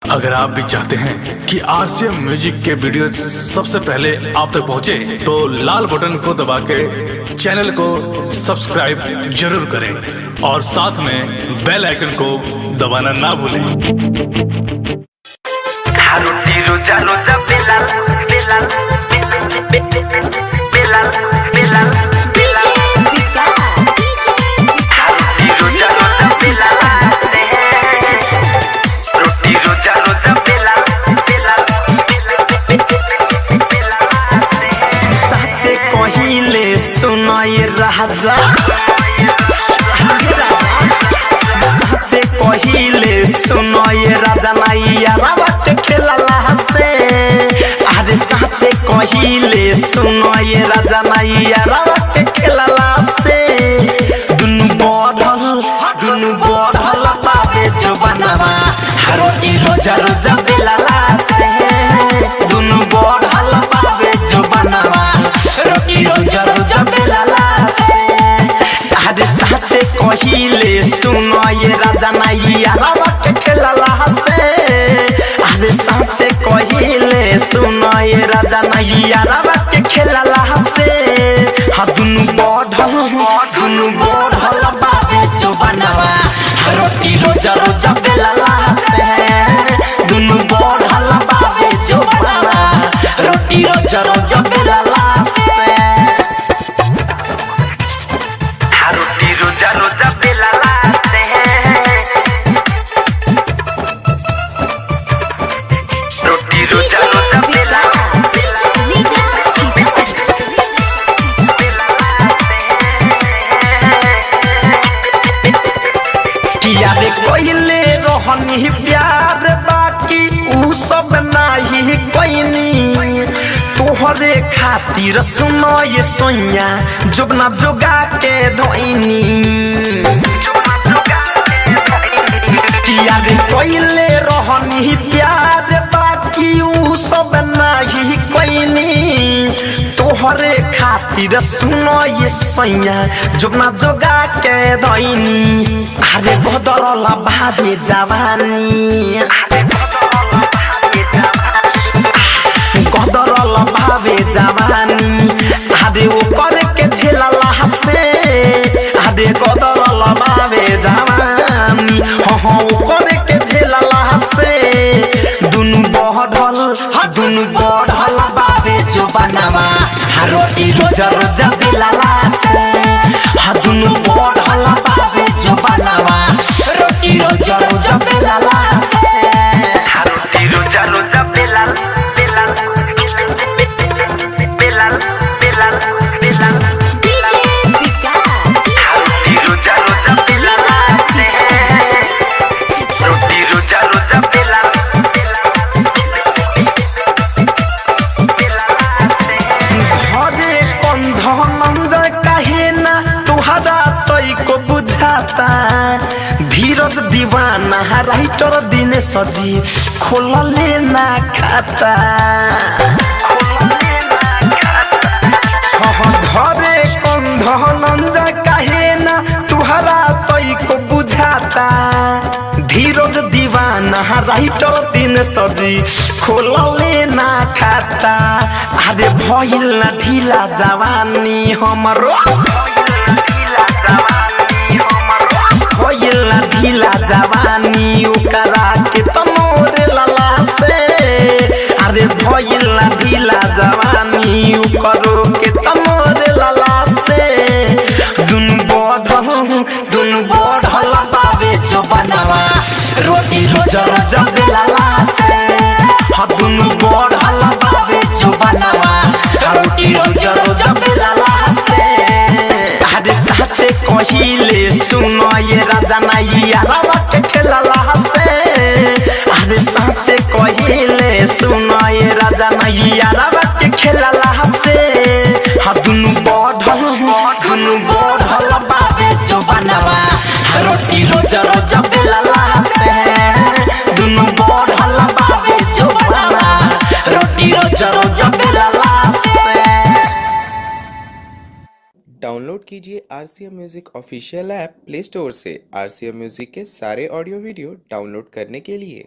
अगर आप भी चाहते हैं कि आरसीएम म्यूजिक के वीडियो सबसे पहले आप तक पहुंचे, तो लाल बटन को दबा के चैनल को सब्सक्राइब जरूर करें और साथ में बेल आइकन को दबाना ना भूलें। रोटी रोजा रोजा बेलाल बेलाल बेलाल बेलाल रोटी रोजा रोजा बेलाल बेलाल सच्चे कहिले सुनाए राजा सच्चे कहिले सुनाए राजा नाइया रावत खेलला से अरे सच्चे कहिले सुनाए राजा नाइया रावत खेलला से दुनु बढ़ल पावे जो बनवा रोटी रोजा रोजा बेलाला से दुनु बढ़ल पावे जो बनवा रोटी रोजा रोजा बेलाला से अरे सच्चे कहिले सुनाए राजा नाइया रावत खेलला से अरे सच्चे कहिले सुनाए राजा नाइया रावत खेलला से हा दुनु बढ़ल बाबे जो बनवा रोटी रोजा रोजा बेलाला से दुनु बढ़ल बाबे जो बनवा रोटी रोजा रोजा बेलाला से रोटी रोजा रोजा बेलाला से रोटी रोजा रोजा बेलाला किया रे कोइले रहनी प्यार बाकी ऊ सब नाही कोइनी तोहरे खातिर सुनो ये सोनिया जोगना जोगा के धोइनी किया रे कोइले रहनी प्यार बाकी ऊ सब नाही कोइनी तोहरे खातिर सुनो ये सोनिया जोगना जोगा के धोइनी अरे बदरला भादे जवानी गदरला भावे जवानी अरे वो करे के झेलला से अरे गदरला भावे जवानी हाँ वो करे के झेलला से दुनु बढ़ल बावे जो बनवा रोटी रोजा रोजा बेलाला से हा दुनु बढ़ल बावे जो बनवा रोटी रोजा रोजा बेलाला से रोटी रोजा रोजा बेलाल बेलाल बेलाल बेलाल बेलाल रोटी रोजा रोजा बेलाला से रोटी रोजा रोजा बेलाल घरे कंधन कहे ना तुहरा तई को बुझाता धीरज दीवाना राइटर दिन सजी खोल लेना खाता घरे कंधन कहे ना तुहरा तई को बुझाता धीरज दीवाना राइटर दिन सजी खोल लेना खाता अरे भइल ना ढीला जवानी हमरो भइल ना ढीला जवानी ओकरा के तमोरे लला से अरे भइल ना ढीला जवानी ओकरो के तमोरे लला से दुनु बढ़ल पावे जो बनवा रोटी रोजा रोजा बेलाला से हा दुनु बढ़ल पावे जो बनवा रोटी रोजा रोजा बेलाला से अरे सच्चे कहिले सुनाए राजा नाइया रावत खेलला से अरे सच्चे कहिले सुनाए राजा नाइया रावत खेलला से हा दुनु बढ़ल बाबे जो बनवा रोटी रोजा रोजा बेलाला से दुनु बढ़ल बाबे जो बनवा रोटी रोजा रोजा बेलाला से। डाउनलोड कीजिए RCM music official app play store से। आरसीएम म्यूजिक के सारे ऑडियो वीडियो डाउनलोड करने के लिए